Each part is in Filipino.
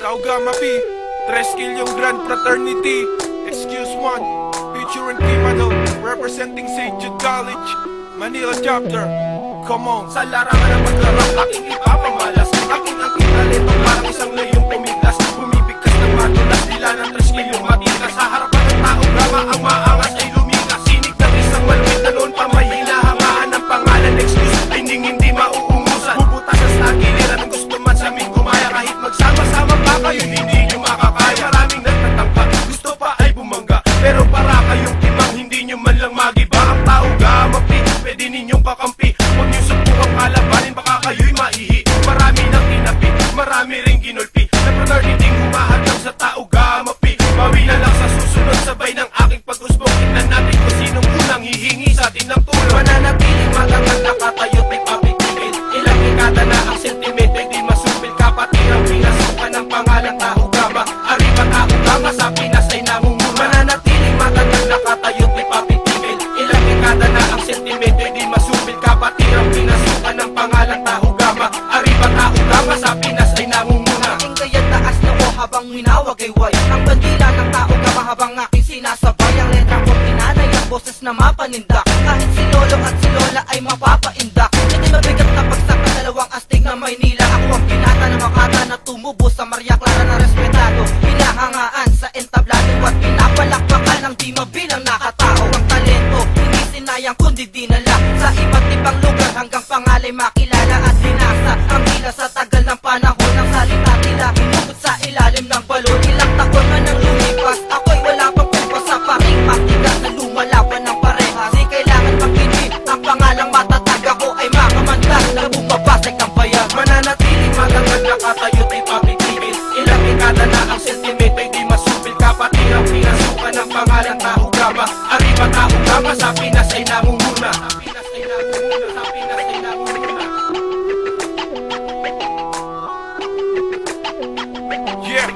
Taugama P, Treskil yung Grand Fraternity. Excuse one, featuring Kimado, representing St. Jude College, Manila chapter. Come on. Sa larangan ng paglarap, aking ipapamalas. Aking ang kinalito, parang isang layong pumiglas. Bumibigkas ng matulas, dila ng Treskil yung matigas. Sa harapan ng Taugama, ang maangas ay lumikas. Sinig ng isang malwit na noon pa may hinahangaan ng pangalan. Excuse, ay hindi mauungusan. Bubutasan sa giliran ng gusto man sa aming kumaya. Kahit magsama-sama pa kayo, hindi nyo makakaya. Maraming nagtatampa, gusto pa ay bumangga. Pero para kayong timang, hindi nyo man lang magiba. Ang Taugama P, pwede ninyong kakampi. Huwag nyo subukang kalabanin, baka kayo'y maihi. Marami nang tinapi, marami ring ginulpi. Na pranerniting humahadlang sa Taugama P. Bawi na lang sa susunod, sabay ng aking pag-usbong. Tignan natin kung sinong unang hihingi sa atin ng tulong. Mananatiling matatag, nakatayo't may papitigil. Ilang dekada na ang sentimento, hindi masupil. Kapatirang pinasukan ng pangalan Taugama. Arriba Taugama, sa Pinas ay namumuna. Mananatiling matatag, nakatayo't may papitigil. Ilang dekada na ang sentimento, hindi masupil. Kapatirang pinasukan ng pangalan Taugama. Arriba Taugama, sa Pinas ay namumuna. Aking gayat taas na ko habang minawag ay way. Ang bandila ng Taugama habang aking sinasabay. Ang letrang kong inanay, ang boses na mapanindak. Kahit si Lolo at si Lola ay mapapaindak. Hindi mabigat na pagsak ng dalawang astig na Maynila. Ako ang pinata na makata na tumubo sa Maria Clara na respetado. Hinahangaan sa entablado at pinapalakpakan ng di mabilang nakatao. Ang talento, hindi sinayang kundi dinala sa iba't ibang lugar hanggang pangalay makilala at dinasa. Ang tila sa tagal ng panahon ng salita nila hinugot sa ilalim ng balon. Ilang taon man ang lumipas, ako'y wala pang kumpas sa paring matigas na lumalaban ng parehas. Di kailangan makinig, ang pangalang matatag ako ay makamandag na bumabasag ang bayan. Mananatiling matatag, nakatayo't ay papitigil. Ilang dekada na ang sentimento, hindi masupil. Kapatirang pinasukan ng pangalan Taugama. Arriba Taugama, sa Pinas ay namumuna. Sa Pinas ay namumuna, sa Pinas ay namumuna. Yeah,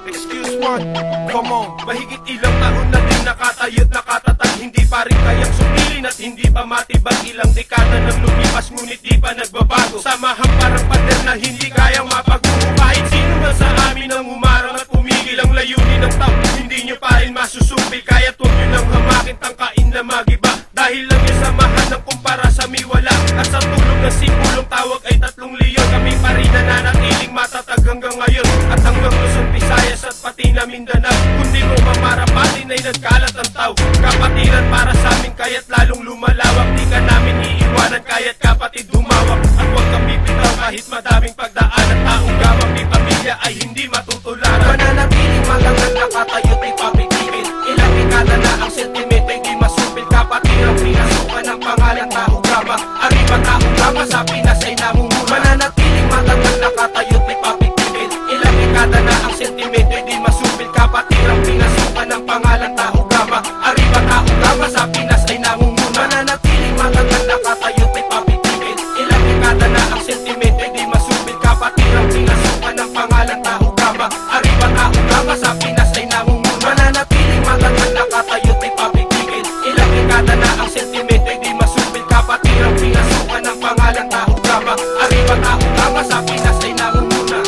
excuse one, come on. Mahigit ilang taon na din nakatayo't nakatatag. Hindi pa rin kayang sumilin at hindi pa matibag. Ilang dekada nang lumipas ngunit di pa nagbabago. Samahang parang pader na hindi kayang mapagbuo. Kahit sino man sa amin ang umarang at pumigil. Ang layunin ng tao, hindi nyo pa rin masusupil. Kaya't huwag nyo nang hamakin, tangkain na magiba. Dahil lang yung samahan ng kumpara sa miwala. At sa tulong ng simbulong tawag ay 3 leyon. Kami pa rin nananatiling matatag hanggang ngayon. At hanggang Luzon, Visayas at pati na Mindanao. Kundi mo mamarapatin ay nagkalat ang tao. Kapatiran para sa amin kaya't lalong lumalawak. Di ka namin iiwanan kaya't kapatid humawak. At huwag kang bibitaw kahit madaming pagdaan. At Taugama P pamilya ay hindi matutularan. Mananatiling matatag, nakatayo't ay papitigil. Ilang dekada na ang sentimento, hindi masupil. Kapatirang pinasukan ng pangalan Taugama. Arriba Taugama, sa Pinas ay namumuna. Mananatiling matatag, nakatayo't ay papitigil. Ilang dekada na ang sentimento, hindi masupil. Kapatirang pinasukan ng pangalan Taugama. Arriba Taugama, sa Pinas ay namumuna. Mananatiling matatag, nakatayo't ay papitigil. Ilang dekada na ang sentimento, hindi masupil. Kapatirang pinasukan ng pangalan Taugama. Arriba Taugama, sa Pinas ay namumuna. Mananatiling matatag, nakatayo't ay papitigil. Ilang dekada na ang sentimento, hindi masupil. Kapatirang pinasukan ng pangalan Taugama. Arriba Taugama, sa Pinas ay namumuna.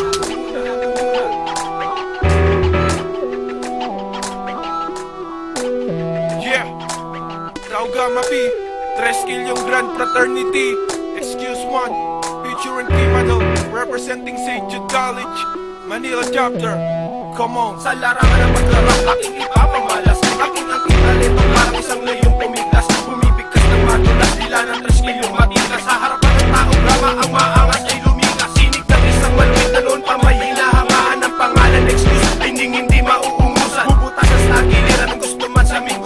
Yeah, Taugama P, Treskil yung Grand Fraternity. Excuse one, featuring Kimado, representing St. Jude College, Manila chapter. Come on. Sa larangan ng paglarap, aking ipapamalas. Aking ang kinalito, parang isang layong pumiglas. Bumibigkas ng matulas, dila ng Treskil yung matigas. Sa harapan ng Taugama, ang maangas ay lumikas. Sinig ng isang malwit na noon pa may hinahangaan ng pangalan. Excuse, ay hindi mauungusan. Bubutasan sa giliran ng gusto man sa aming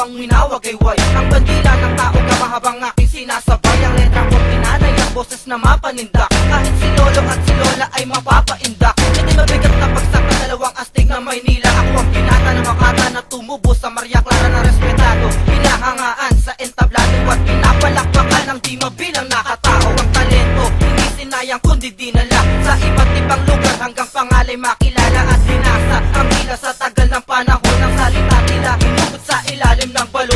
habang winawagayway Ang bandila ng tao mahabang aking sinasabay Ang letra ko't pinanay ang boses na mapanindak Kahit si lolo at si lola ay mapapaindak Hindi mabigat na pagsak ng dalawang astig na Maynila Ako ang pinata ng Makata na tumubo sa Maria Clara na respetado Hinahangaan sa entablado at pinapalakpakan ng di mabilang nakatao Ang talento, hindi sinayang kundi dinala Sa iba't ibang lugar hanggang pangalay makilala at dinasa Ang bila sa tagal ng panahon ng salita nila Hinugot sa ilalim ng balon